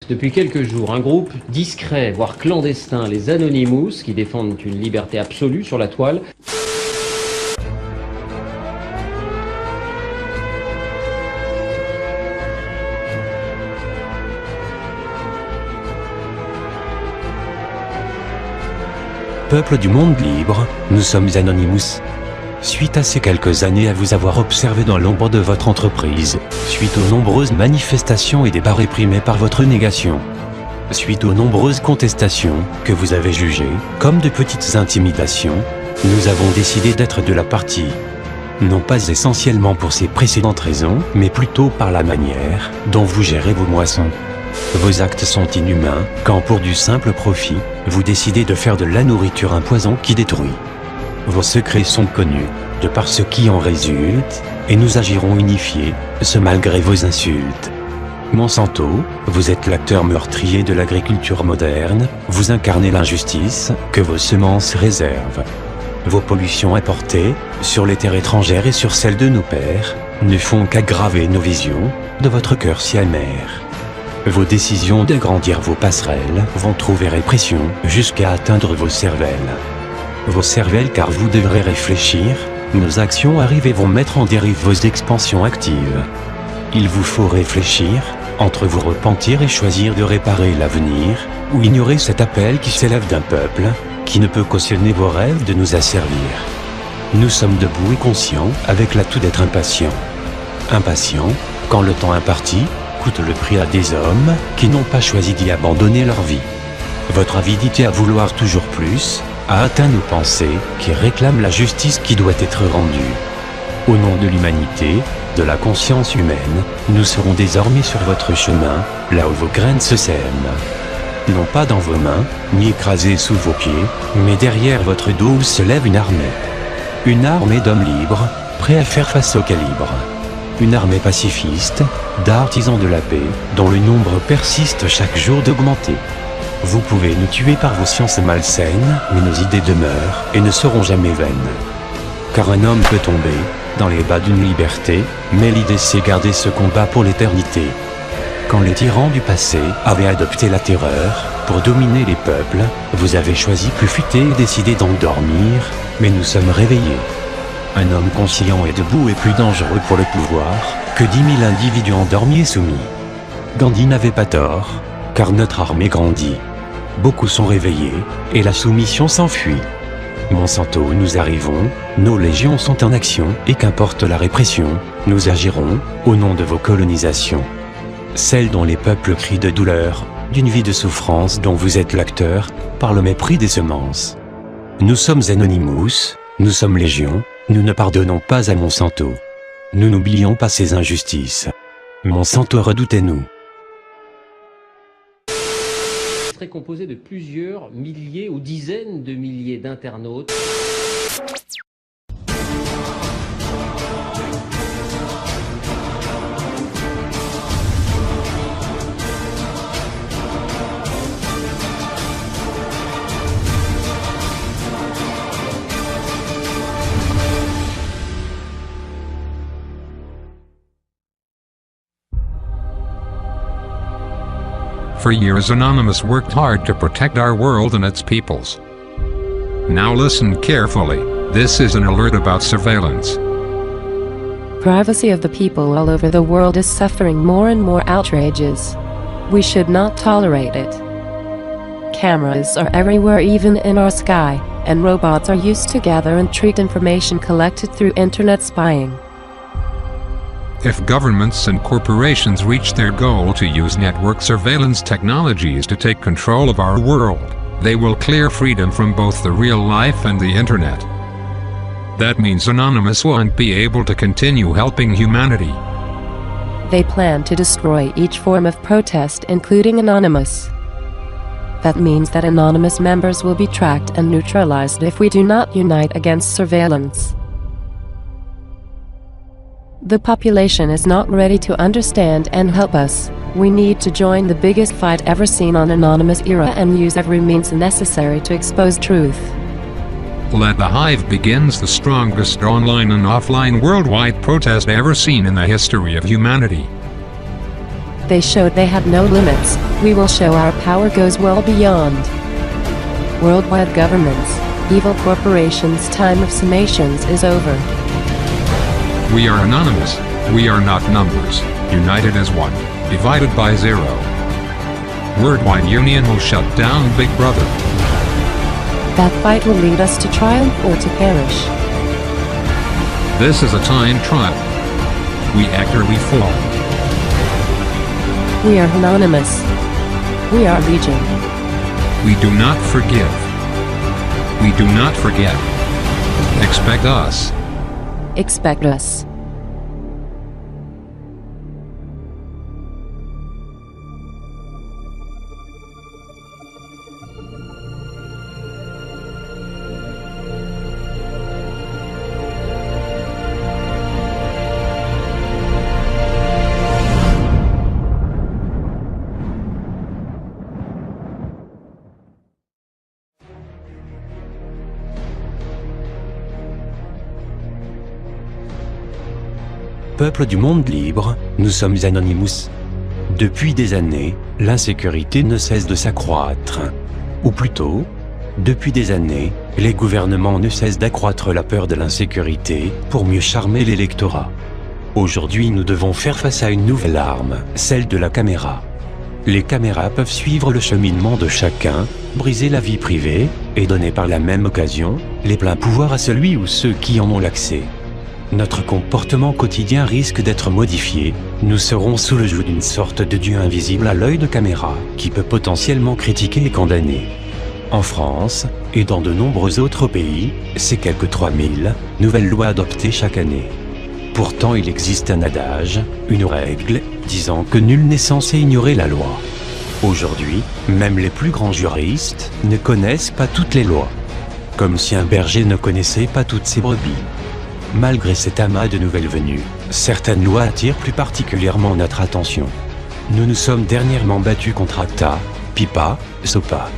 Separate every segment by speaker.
Speaker 1: Depuis quelques jours, un groupe discret, voire clandestin, les Anonymous, qui défendent une liberté absolue sur la toile,
Speaker 2: Peuple du monde libre, nous sommes Anonymous. Suite à ces quelques années à vous avoir observé dans l'ombre de votre entreprise, suite aux nombreuses manifestations et débats réprimés par votre négation, suite aux nombreuses contestations que vous avez jugées comme de petites intimidations, nous avons décidé d'être de la partie. Non pas essentiellement pour ces précédentes raisons, mais plutôt par la manière dont vous gérez vos moissons. Vos actes sont inhumains, quand pour du simple profit, vous décidez de faire de la nourriture un poison qui détruit. Vos secrets sont connus, de par ce qui en résulte, et nous agirons unifiés, ce malgré vos insultes. Monsanto, vous êtes l'acteur meurtrier de l'agriculture moderne, vous incarnez l'injustice que vos semences réservent. Vos pollutions importées, sur les terres étrangères et sur celles de nos pères, ne font qu'aggraver nos visions, de votre cœur si amer. Vos décisions d'agrandir vos passerelles vont trouver répression jusqu'à atteindre vos cervelles. Vos cervelles car vous devrez réfléchir, nos actions arrivent et vont mettre en dérive vos expansions actives. Il vous faut réfléchir, entre vous repentir et choisir de réparer l'avenir, ou ignorer cet appel qui s'élève d'un peuple, qui ne peut cautionner vos rêves de nous asservir. Nous sommes debout et conscients avec l'atout d'être impatients. Impatients, quand le temps imparti coûte le prix à des hommes qui n'ont pas choisi d'y abandonner leur vie. Votre avidité à vouloir toujours plus a atteint nos pensées qui réclament la justice qui doit être rendue. Au nom de l'humanité, de la conscience humaine, nous serons désormais sur votre chemin, là où vos graines se sèment. Non pas dans vos mains, ni écrasées sous vos pieds, mais derrière votre dos où se lève une armée. Une armée d'hommes libres, prêts à faire face au calibre. Une armée pacifiste, d'artisans de la paix, dont le nombre persiste chaque jour d'augmenter. Vous pouvez nous tuer par vos sciences malsaines, mais nos idées demeurent et ne seront jamais vaines. Car un homme peut tomber dans les bas d'une liberté, mais l'idée c'est garder ce combat pour l'éternité. Quand les tyrans du passé avaient adopté la terreur pour dominer les peuples, vous avez choisi plus futé et décidé d'endormir, mais nous sommes réveillés. Un homme conscient et debout est plus dangereux pour le pouvoir que 10 000 individus endormis et soumis. Gandhi n'avait pas tort, car notre armée grandit. Beaucoup sont réveillés, et la soumission s'enfuit. Monsanto, nous arrivons, nos légions sont en action, et qu'importe la répression, nous agirons, au nom de vos colonisations. Celles dont les peuples crient de douleur, d'une vie de souffrance dont vous êtes l'acteur, par le mépris des semences. Nous sommes Anonymous, nous sommes légion, nous ne pardonnons pas à Monsanto. Nous n'oublions pas ses injustices. Monsanto, redoutez-nous.
Speaker 1: serait composé de plusieurs milliers ou dizaines de milliers d'internautes.
Speaker 3: For years Anonymous worked hard to protect our world and its peoples. Now listen carefully, this is an alert about surveillance.
Speaker 4: Privacy of the people all over the world is suffering more and more outrages. We should not tolerate it. Cameras are everywhere, even in our sky, and robots are used to gather and treat information collected through internet spying.
Speaker 3: If governments and corporations reach their goal to use network surveillance technologies to take control of our world, they will clear freedom from both the real life and the internet. That means Anonymous won't be able to continue helping humanity.
Speaker 4: They plan to destroy each form of protest, including Anonymous. That means that Anonymous members will be tracked and neutralized if we do not unite against surveillance. The population is not ready to understand and help us. We need to join the biggest fight ever seen on Anonymous era and use every means necessary to expose truth.
Speaker 3: Let the Hive begins the strongest online and offline worldwide protest ever seen in the history of humanity.
Speaker 4: They showed they had no limits. We will show our power goes well beyond. Worldwide governments, evil corporations' time of summations is over.
Speaker 3: We are anonymous. We are not numbers, united as one, divided by zero. Worldwide Union will shut down Big Brother.
Speaker 4: That fight will lead us to triumph or to perish.
Speaker 3: This is a time trial. We act or we fall.
Speaker 4: We are anonymous. We are legion.
Speaker 3: We do not forgive. We do not forget. Expect us.
Speaker 4: Expect us.
Speaker 2: Peuple du monde libre, nous sommes Anonymous. Depuis des années, l'insécurité ne cesse de s'accroître. Ou plutôt, depuis des années, les gouvernements ne cessent d'accroître la peur de l'insécurité pour mieux charmer l'électorat. Aujourd'hui, nous devons faire face à une nouvelle arme, celle de la caméra. Les caméras peuvent suivre le cheminement de chacun, briser la vie privée, et donner par la même occasion les pleins pouvoirs à celui ou ceux qui en ont l'accès. Notre comportement quotidien risque d'être modifié, nous serons sous le joug d'une sorte de dieu invisible à l'œil de caméra, qui peut potentiellement critiquer et condamner. En France, et dans de nombreux autres pays, c'est quelques 3000 nouvelles lois adoptées chaque année. Pourtant il existe un adage, une règle, disant que nul n'est censé ignorer la loi. Aujourd'hui, même les plus grands juristes ne connaissent pas toutes les lois. Comme si un berger ne connaissait pas toutes ses brebis. Malgré cet amas de nouvelles venues, certaines lois attirent plus particulièrement notre attention. Nous nous sommes dernièrement battus contre ACTA, PIPA, SOPA,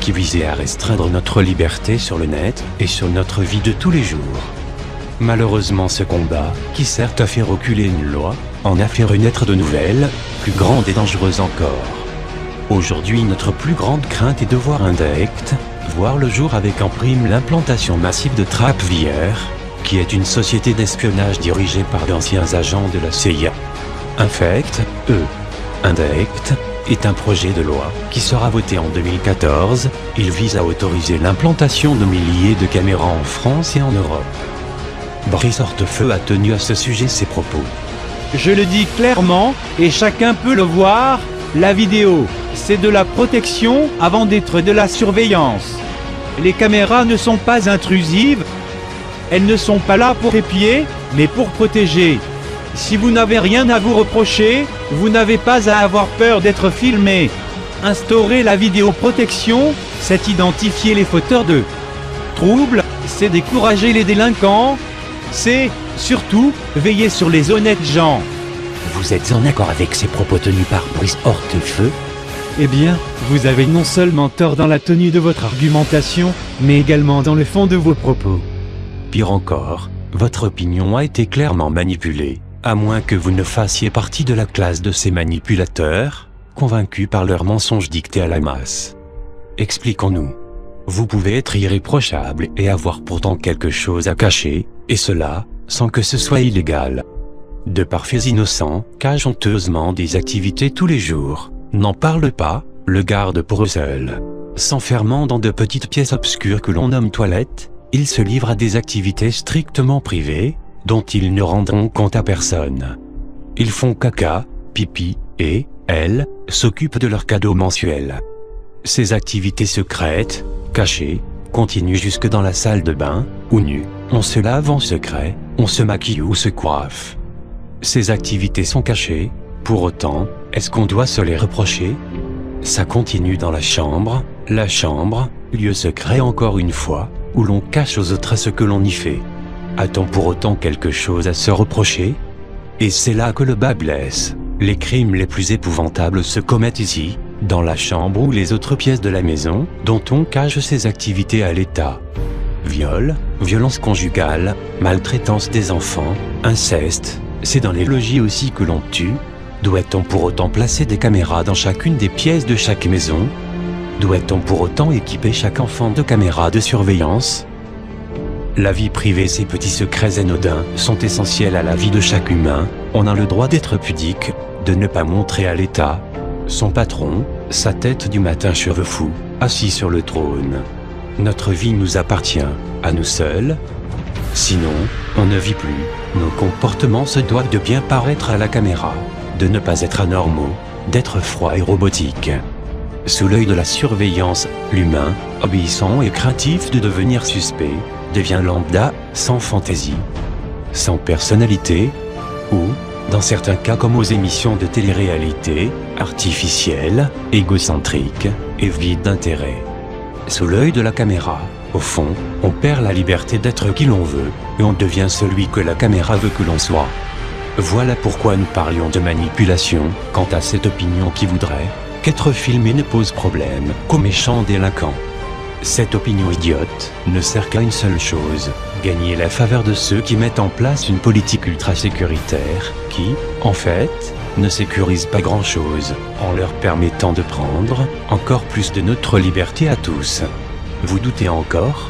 Speaker 2: qui visaient à restreindre notre liberté sur le net et sur notre vie de tous les jours. Malheureusement, ce combat, qui certes a fait reculer une loi, en a fait renaître de nouvelles, plus grandes et dangereuses encore. Aujourd'hui, notre plus grande crainte est de voir Indect voir le jour avec en prime l'implantation massive de TrapVR, qui est une société d'espionnage dirigée par d'anciens agents de la CIA. Infect, Indect, est un projet de loi qui sera voté en 2014. Il vise à autoriser l'implantation de milliers de caméras en France et en Europe. Brice Hortefeux a tenu à ce sujet ses propos.
Speaker 5: Je le dis clairement, et chacun peut le voir, la vidéo, c'est de la protection avant d'être de la surveillance. Les caméras ne sont pas intrusives. Elles ne sont pas là pour épier, mais pour protéger. Si vous n'avez rien à vous reprocher, vous n'avez pas à avoir peur d'être filmé. Instaurer la vidéoprotection, c'est identifier les fauteurs de troubles, c'est décourager les délinquants, c'est, surtout, veiller sur les honnêtes gens.
Speaker 6: Vous êtes en accord avec ces propos tenus par Brice Hortefeux?
Speaker 5: Eh bien, vous avez non seulement tort dans la tenue de votre argumentation, mais également dans le fond de vos propos.
Speaker 2: Pire encore, votre opinion a été clairement manipulée, à moins que vous ne fassiez partie de la classe de ces manipulateurs, convaincus par leurs mensonges dictés à la masse. Expliquons-nous. Vous pouvez être irréprochable et avoir pourtant quelque chose à cacher, et cela, sans que ce soit illégal. De parfaits innocents cachent honteusement des activités tous les jours, n'en parlent pas, le gardent pour eux seuls. S'enfermant dans de petites pièces obscures que l'on nomme toilettes, ils se livrent à des activités strictement privées, dont ils ne rendront compte à personne. Ils font caca, pipi, et, elles, s'occupent de leurs cadeaux mensuels. Ces activités secrètes, cachées, continuent jusque dans la salle de bain, où nu, on se lave en secret, on se maquille ou se coiffe. Ces activités sont cachées, pour autant, est-ce qu'on doit se les reprocher? Ça continue dans la chambre, lieu secret encore une fois, où l'on cache aux autres ce que l'on y fait. A-t-on pour autant quelque chose à se reprocher? Et c'est là que le bas blesse. Les crimes les plus épouvantables se commettent ici, dans la chambre ou les autres pièces de la maison, dont on cache ses activités à l'état. Viol, violence conjugale, maltraitance des enfants, inceste, c'est dans les logis aussi que l'on tue, Doit-on pour autant placer des caméras dans chacune des pièces de chaque maison? Doit-on pour autant équiper chaque enfant de caméras de surveillance? La vie privée, ces petits secrets anodins, sont essentiels à la vie de chaque humain. On a le droit d'être pudique, de ne pas montrer à l'État son patron, sa tête du matin cheveux fous, assis sur le trône. Notre vie nous appartient, à nous seuls. Sinon, on ne vit plus. Nos comportements se doivent de bien paraître à la caméra, de ne pas être anormaux, d'être froid et robotique. Sous l'œil de la surveillance, l'humain, obéissant et craintif de devenir suspect, devient lambda, sans fantaisie, sans personnalité, ou, dans certains cas comme aux émissions de télé-réalité, artificielles, égocentriques et vides d'intérêt. Sous l'œil de la caméra, au fond, on perd la liberté d'être qui l'on veut, et on devient celui que la caméra veut que l'on soit. Voilà pourquoi nous parlions de manipulation, quant à cette opinion qui voudrait qu'être filmé ne pose problème qu'aux méchants délinquants. Cette opinion idiote ne sert qu'à une seule chose, gagner la faveur de ceux qui mettent en place une politique ultra-sécuritaire qui, en fait, ne sécurise pas grand-chose, en leur permettant de prendre encore plus de notre liberté à tous. Vous doutez encore?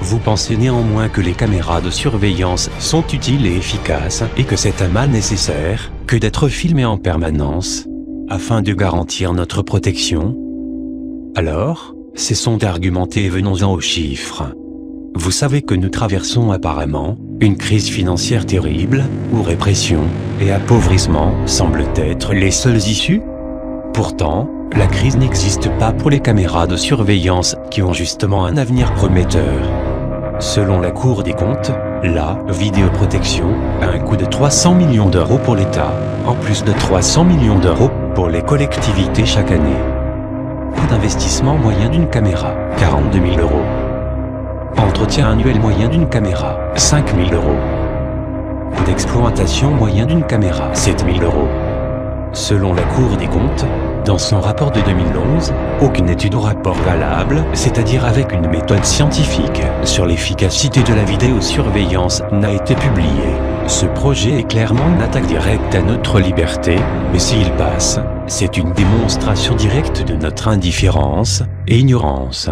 Speaker 2: Vous pensez néanmoins que les caméras de surveillance sont utiles et efficaces et que c'est un mal nécessaire que d'être filmé en permanence afin de garantir notre protection? Alors, cessons d'argumenter et venons-en aux chiffres. Vous savez que nous traversons apparemment une crise financière terrible, où répression et appauvrissement semblent être les seules issues? Pourtant, la crise n'existe pas pour les caméras de surveillance qui ont justement un avenir prometteur. Selon la Cour des comptes, la vidéoprotection a un coût de 300 millions d'euros pour l'État, en plus de 300 millions d'euros pour les collectivités chaque année. Coût d'investissement moyen d'une caméra, 42 000 euros. Entretien annuel moyen d'une caméra, 5 000 euros. Coût d'exploitation moyen d'une caméra, 7 000 euros. Selon la Cour des comptes, dans son rapport de 2011, aucune étude ou rapport valable, c'est-à-dire avec une méthode scientifique, sur l'efficacité de la vidéosurveillance n'a été publiée. Ce projet est clairement une attaque directe à notre liberté, mais s'il passe, c'est une démonstration directe de notre indifférence et ignorance.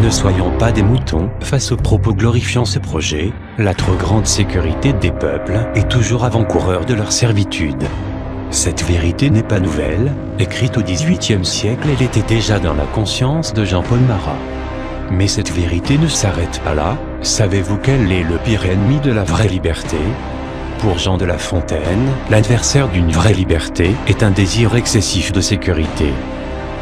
Speaker 2: Ne soyons pas des moutons face aux propos glorifiant ce projet. La trop grande sécurité des peuples est toujours avant-coureur de leur servitude. Cette vérité n'est pas nouvelle, écrite au XVIIIe siècle, elle était déjà dans la conscience de Jean-Paul Marat. Mais cette vérité ne s'arrête pas là. Savez-vous quel est le pire ennemi de la vraie liberté? Pour Jean de La Fontaine, l'adversaire d'une vraie liberté est un désir excessif de sécurité.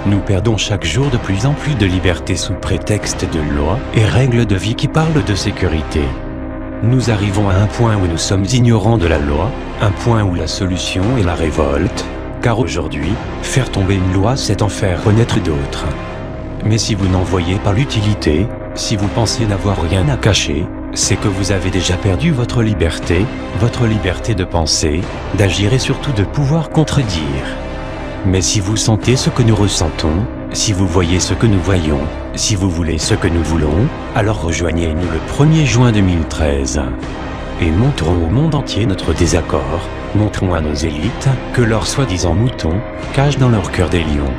Speaker 2: Nous perdons chaque jour de plus en plus de liberté sous prétexte de lois et règles de vie qui parlent de sécurité. Nous arrivons à un point où nous sommes ignorants de la loi, un point où la solution est la révolte, car aujourd'hui, faire tomber une loi c'est en faire renaître d'autres. Mais si vous n'en voyez pas l'utilité, si vous pensez n'avoir rien à cacher, c'est que vous avez déjà perdu votre liberté de penser, d'agir et surtout de pouvoir contredire. Mais si vous sentez ce que nous ressentons, si vous voyez ce que nous voyons, si vous voulez ce que nous voulons, alors rejoignez-nous le 1er juin 2013. Et montrons au monde entier notre désaccord, montrons à nos élites que leurs soi-disant moutons cachent dans leur cœur des lions.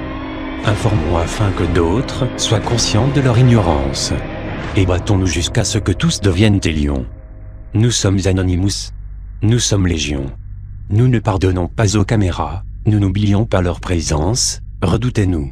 Speaker 2: Informons afin que d'autres soient conscients de leur ignorance. Et battons-nous jusqu'à ce que tous deviennent des lions. Nous sommes Anonymous. Nous sommes Légion. Nous ne pardonnons pas aux caméras. Nous n'oublions pas leur présence. Redoutez-nous.